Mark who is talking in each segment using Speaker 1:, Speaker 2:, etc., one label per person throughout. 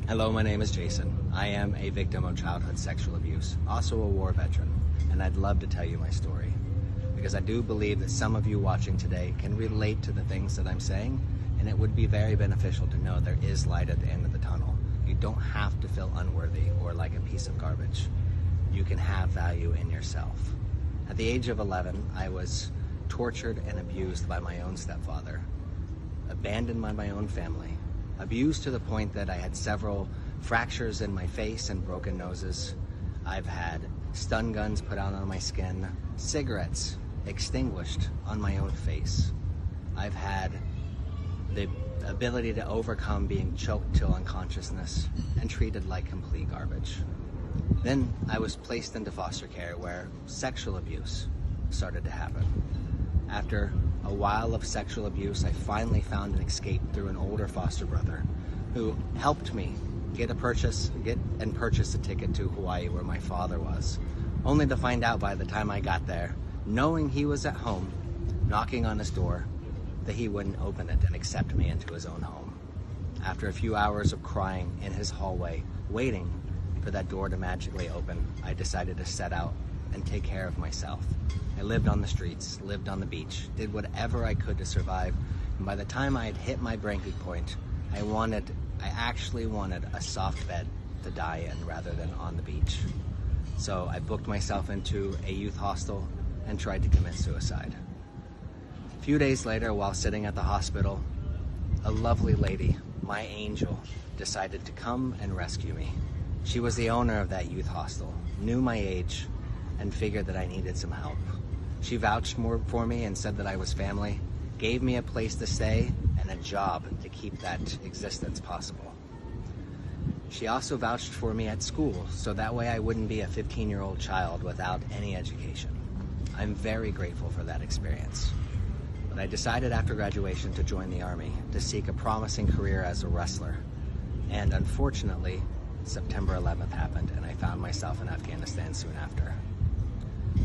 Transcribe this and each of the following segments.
Speaker 1: Hello, my name is Jason. I am a victim of childhood sexual abuse, also a war veteran, and I'd love to tell you my story. Because I do believe that some of you watching today can relate to the things that I'm saying, and it would be very beneficial to know there is light at the end of the tunnel. You don't have to feel unworthy or like a piece of garbage. You can have value in yourself. At the age of 11, I was tortured and abused by my own stepfather, abandoned by my own family, abused to the point that I had several fractures in my face and broken noses. I've had stun guns put out on my skin, cigarettes extinguished on my own face. I've had the ability to overcome being choked till unconsciousness and treated like complete garbage. Then I was placed into foster care where sexual abuse started to happen. After a while of sexual abuse, I finally found an escape through an older foster brother who helped me get and purchase a ticket to Hawaii where my father was, only to find out by the time I got there, knowing he was at home, knocking on his door, that he wouldn't open it and accept me into his own home. After a few hours of crying in his hallway, waiting for that door to magically open, I decided to set out and take care of myself. I lived on the streets, lived on the beach, did whatever I could to survive, and by the time I had hit my breaking point, I actually wanted a soft bed to die in rather than on the beach. So I booked myself into a youth hostel and tried to commit suicide. A few days later, while sitting at the hospital, a lovely lady, my angel, decided to come and rescue me. She was the owner of that youth hostel, knew my age, and figured that I needed some help. She vouched more for me and said that I was family, gave me a place to stay and a job to keep that existence possible. She also vouched for me at school, so that way I wouldn't be a 15-year-old child without any education. I'm very grateful for that experience. But I decided after graduation to join the Army to seek a promising career as a wrestler. And unfortunately, September 11th happened and I found myself in Afghanistan soon after.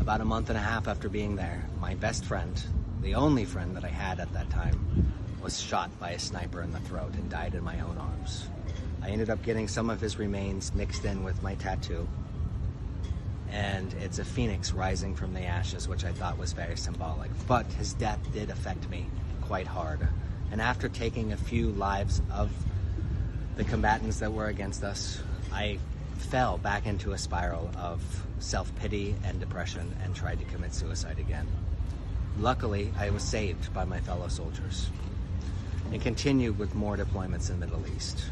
Speaker 1: About a month and a half after being there, my best friend, the only friend that I had at that time, was shot by a sniper in the throat and died in my own arms. I ended up getting some of his remains mixed in with my tattoo, and it's a phoenix rising from the ashes, which I thought was very symbolic. But his death did affect me quite hard, and after taking a few lives of the combatants that were against us, I fell back into a spiral of self-pity and depression and tried to commit suicide again. Luckily, I was saved by my fellow soldiers and continued with more deployments in the Middle East.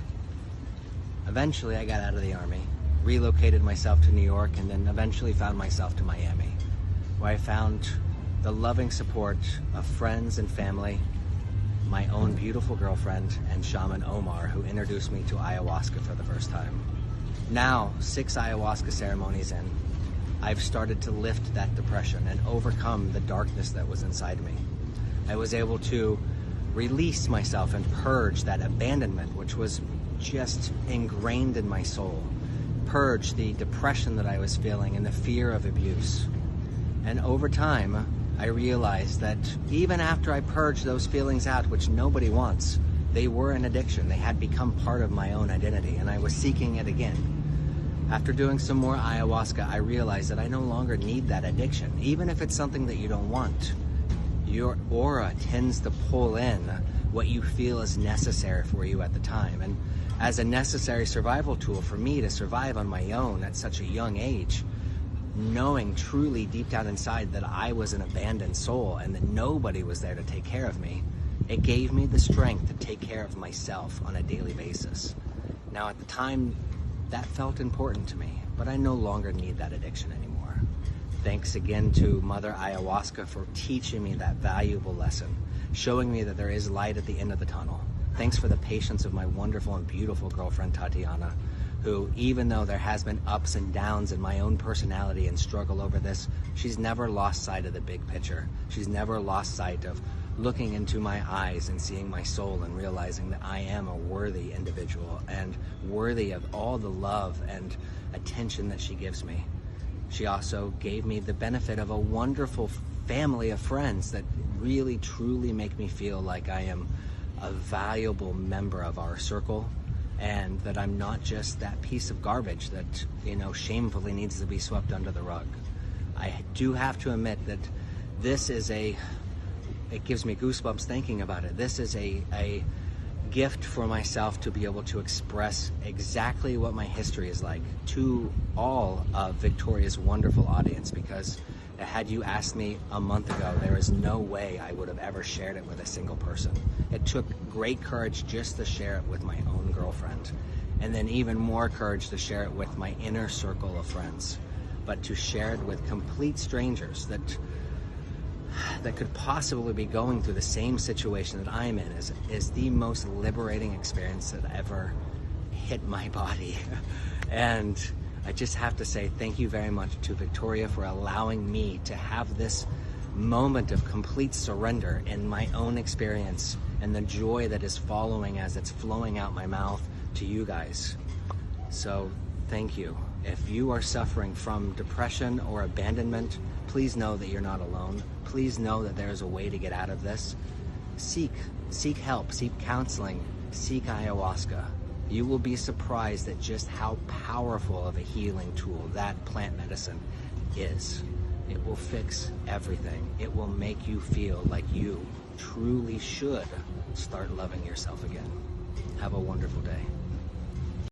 Speaker 1: Eventually, I got out of the Army, relocated myself to New York, and then eventually found myself to Miami, where I found the loving support of friends and family, my own beautiful girlfriend, and shaman Omar, who introduced me to ayahuasca for the first time. Now, 6 ayahuasca ceremonies in, I've started to lift that depression and overcome the darkness that was inside me. I was able to release myself and purge that abandonment, which was just ingrained in my soul. Purge the depression that I was feeling and the fear of abuse. And over time, I realized that even after I purged those feelings out, which nobody wants, they were an addiction. They had become part of my own identity, and I was seeking it again. After doing some more ayahuasca, I realized that I no longer need that addiction. Even if it's something that you don't want, your aura tends to pull in what you feel is necessary for you at the time. And as a necessary survival tool for me to survive on my own at such a young age, knowing truly deep down inside that I was an abandoned soul and that nobody was there to take care of me, it gave me the strength to take care of myself on a daily basis. Now, at the time, that felt important to me, but I no longer need that addiction anymore. Thanks again to Mother Ayahuasca for teaching me that valuable lesson, showing me that there is light at the end of the tunnel. Thanks for the patience of my wonderful and beautiful girlfriend, Tatiana, who, even though there has been ups and downs in my own personality and struggle over this, she's never lost sight of the big picture. She's never lost sight of looking into my eyes and seeing my soul and realizing that I am a worthy individual and worthy of all the love and attention that she gives me. She also gave me the benefit of a wonderful family of friends that really truly make me feel like I am a valuable member of our circle and that I'm not just that piece of garbage that, you know, shamefully needs to be swept under the rug. I do have to admit that this is it gives me goosebumps thinking about it. This is a gift for myself to be able to express exactly what my history is like to all of Victoria's wonderful audience, because had you asked me a month ago, there is no way I would have ever shared it with a single person. It took great courage just to share it with my own girlfriend, and then even more courage to share it with my inner circle of friends. But to share it with complete strangers that could possibly be going through the same situation that I'm in is the most liberating experience that ever hit my body. And I just have to say thank you very much to Victoria for allowing me to have this moment of complete surrender in my own experience, and the joy that is following as it's flowing out my mouth to you guys. So thank you. If you are suffering from depression or abandonment, please know that you're not alone. Please know that there is a way to get out of this. Seek help, seek counseling, seek ayahuasca. You will be surprised at just how powerful of a healing tool that plant medicine is. It will fix everything. It will make you feel like you truly should start loving yourself again. Have a wonderful day.